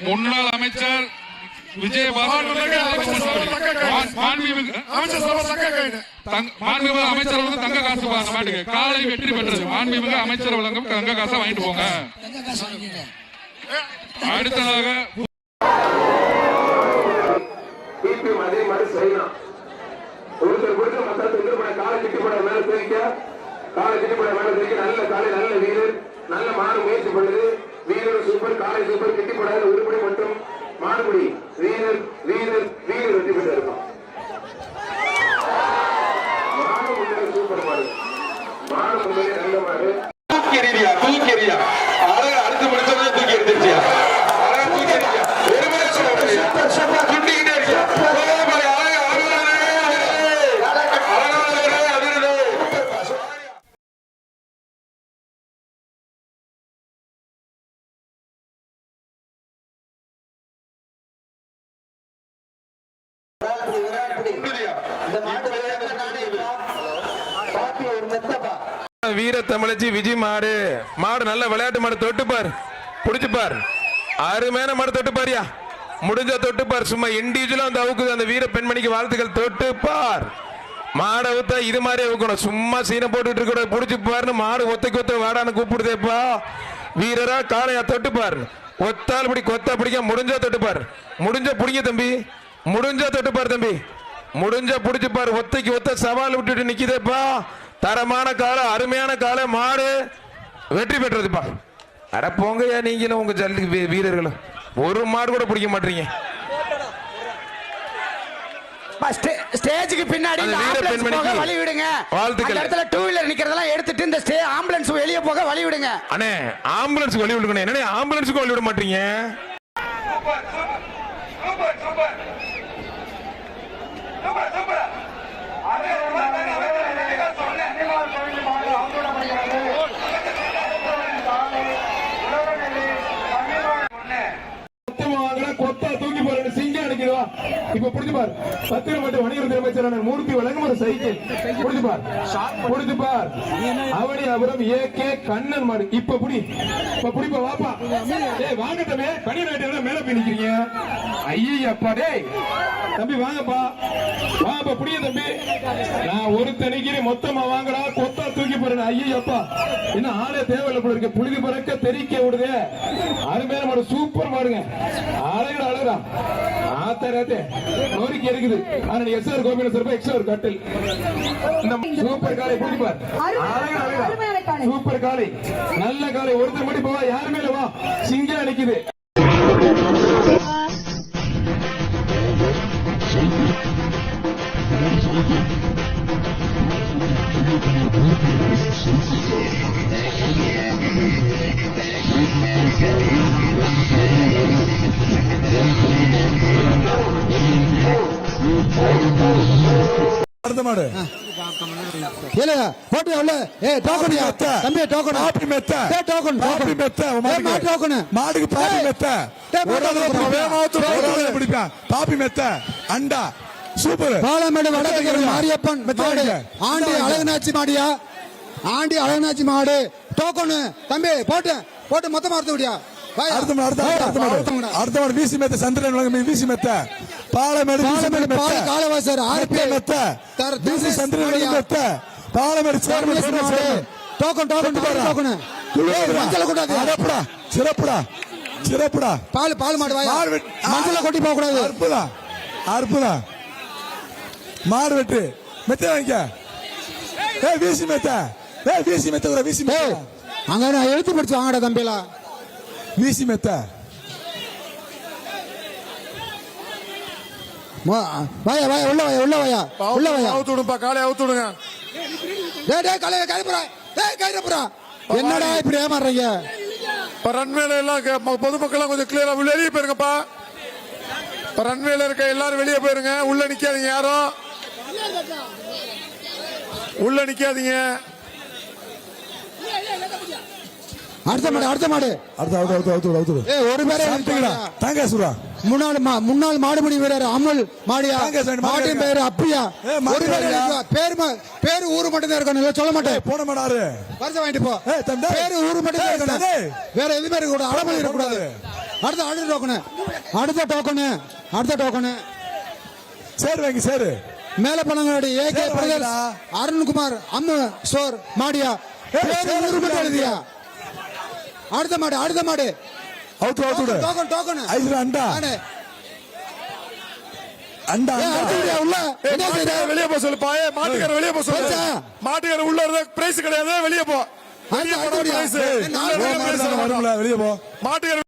முன்னாள் அமைச்சர் விஜயபாஸ்கர் அமைச்சர் வந்து தங்க காசு மாட்டுக்கு காலை வெற்றி பெற்றது. மாண்புமிகு அமைச்சர் வழங்கும் தங்க காசை வாங்கிட்டு போங்க. அடுத்ததாக ஒருத்தர் கொடுத்த மற்ற காலை கிட்டிப்பட மேல தெரிவிக்க காலை கிட்டிப்பட மேல தெரிவிக்க நல்ல காலை நல்ல வீரர் நல்ல மாடு முயற்சி பண்ணுது. வீரர் சூப்பர் காலை சூப்பர் கிட்டிப்படாத உருப்படி மற்றும் மாடுபடி வீரர் வீரர் வீரர் வெற்றி பெற்று இருக்கும். மாடு முன்னே சூப்பர் மாடு மாடு முன்னே நல்ல மாடு தூக்கி எறியா அடுத்து முடிச்சது தூக்கி எடுத்துருச்சியா தூக்கி எறியா ஒரு துண்டிக்கிட்டே இருக்கியா வீர தமிழச்சி விஜய் மாடு மாடு நல்ல விளையாட்டு மாடு தொட்டுப்பார் புடிச்சுப்பார் அருமையான மாடு தொட்டுப்பாரியா முடிஞ்ச தொட்டுப்பார் சும்மா இண்டிவிஜுவலா வந்து அவுக்குது அந்த வீர பெண்மணிக்கு வாழ்த்துக்கள் தொட்டுப்பார் மாடை ஊத்தா இது மாதிரி அவுக்கணும் சும்மா சீனை போட்டுட்டு இருக்க புடிச்சுப்பாருன்னு மாடு ஒத்தைக்கு ஒத்த வாடான்னு கூப்பிடுதேப்பா வீரரா காளையா தொட்டுப்பார் ஒத்தால் இப்படி கொத்தா பிடிக்க முடிஞ்சா தொட்டுப்பார் முடிஞ்ச பிடிங்க தம்பி முடிஞ்சா தொட்டுப்பார் தம்பி முடிஞ்சா புடிச்சுப்பார் ஒத்தைக்கு ஒத்த சவால் விட்டுட்டு நிக்குதேப்பா தரமான காலை அருமையான காலை மாடு வெற்றி பெற்றதுப்பா. அட போங்கயா நீங்களும் உங்க ஜல்லி வீரர்களும் ஒரு மாடு கூட பிடிக்க மாட்டீங்க. ஸ்டேஜுக்கு பின்னாடி வழி விடுங்க. வாழ்த்துக்கள். இடத்துல டூ வீலர் நிக்கிறதெல்லாம் எடுத்துட்டு இந்த ஆம்புலன்ஸ் வெளியே போக வழி விடுங்க. அண்ணே ஆம்புலன்ஸ் வழி விடுங்க. என்ன ஆம்புலன்ஸுக்கு வழி விட மாட்டீங்க? இப்ப புடிச்சுப்பார் பத்திரப்பட்டு வணிகத்துறை அமைச்சரான மூர்த்தி வழங்கும் ஒரு சைக்கிள் புடிச்சுப்பார் அவனியாபுரம் ஏகே கண்ணன் மாடு இப்ப புடிப்பா வாப்பா வாங்கட்டமே பனி நாட்டு மேல போய் நிக்கிறீங்க ஐயப்பா டேய் தம்பி வாங்கப்பா வாப்பா புடிய தம்பி நான் ஒரு தனிக்கிறேன் மொத்தமா வாங்கடா கொத்தா தூக்கி போறேன் ஐயப்பா என்ன ஆளே தேவையில்லை போல இருக்கு புழுதி பறக்க தெறிக்க விடுதே அருமையான மாடு சூப்பர் மாடுங்க அழகுடா அழகுடா ஆத்தே நோரிக்கு இருக்குது ஆனா எஸ்ஆர் கோபில சிறப்பு எக்ஸ்ஆர் கட்டில் இந்த சூப்பர் காலை புடிப்பார் சூப்பர் காலை நல்ல காலை ஒருத்தர் மடி போவா யார் மேல வா சிங்க நிக்குது அடுத்த மாடு இல்ல போட்டு உள்ள டோக்கன் தம்பி டோக்கன் பாப்பி மெத்த டோக்கன் பாப்பி மெத்த டோக்கன் மாடுக்கு பாப்பி மெத்த பிடிப்பான் பாப்பி மெத்த அண்டா சூப்பர் பாலமேடு வடக்கு மாரியப்பன் மாடு ஆண்டி அழகுநாச்சி மாடியா ஆண்டி அழகுநாச்சி மாடு டோக்கன் தம்பி போட்டு மொத்தமா அறுத்து விடியா அடுத்த மாடு வீசி மெத்த சந்திரன் வீசி மெத்த பாலமேடு காலவாசர் ஆர்பி மெத்த வீசி சந்திரன் மெத்த பாலமேடு டோக்கன் மஞ்சள் கூடாது சிறப்புடா பால் மாடு மஞ்சள் கொட்டி போக கூடாது அற்புதம் மாடு வெட்டு மெத்த வாங்கிக்க வீசி மெத்த அங்க நான் எழுத்து படிச்சு வாங்கடா தம்பிலா வீசி மெத்த வாயா உள்ள வாயா அவுத்து விடுப்பா காலை அவுத்து விடுங்க என்னடா இப்படி ஏமாறுறீங்க ரன்வேல எல்லாம் பொதுமக்கள் கொஞ்சம் கிளியரா வெளியே போயிருங்கப்பா ரன்வேல இருக்க எல்லாரும் வெளியே போயிருங்க உள்ள நிக்காதீங்க யாரும் உள்ள நிக்காதீங்க அடுத்த மாடு ஒரு பேரே தாங்க சுரா முன்னாள் மாடுபிடி வீரர் அமுல் மாடியா மாட்டின் பேரு அப்பியா ஒரு பேரு ஊரு மட்டும் தான் இருக்கணும் சொல்ல மாட்டேன் போன மாடாரு வருஷம் வாங்கிட்டு போ பேரு ஊரு மட்டும் தான் இருக்கணும் வேற எதுவுமே இருக்க கூடாது அடமொழி இருக்கக்கூடாது அடுத்த டோக்கனு சேரு வாங்கி சேரு. மேலப்பழங்களோட ஏகே சரி, பிரதர்ஸ் வாங்கிடா. அருண்குமார் அம்மு ஸ்டோர் மாடியா சரி, எழுதியா. அடுத்த மாடு அவுத்து விடு. டோக்கன் ஐஸ்ல அண்டா அண்டா உள்ள வெளியே போ சொல்லு பாய. மாட்டுக்கார வெளியே போ சொல்லு. போச்சா? மாட்டுக்கார உள்ள இருந்த பிரைஸ் கிடையாது, வெளியே போ. வெளியே போ, prize. உள்ள இருந்த prize. வரும்ல, வெளியே போ மாட்டுக்கார.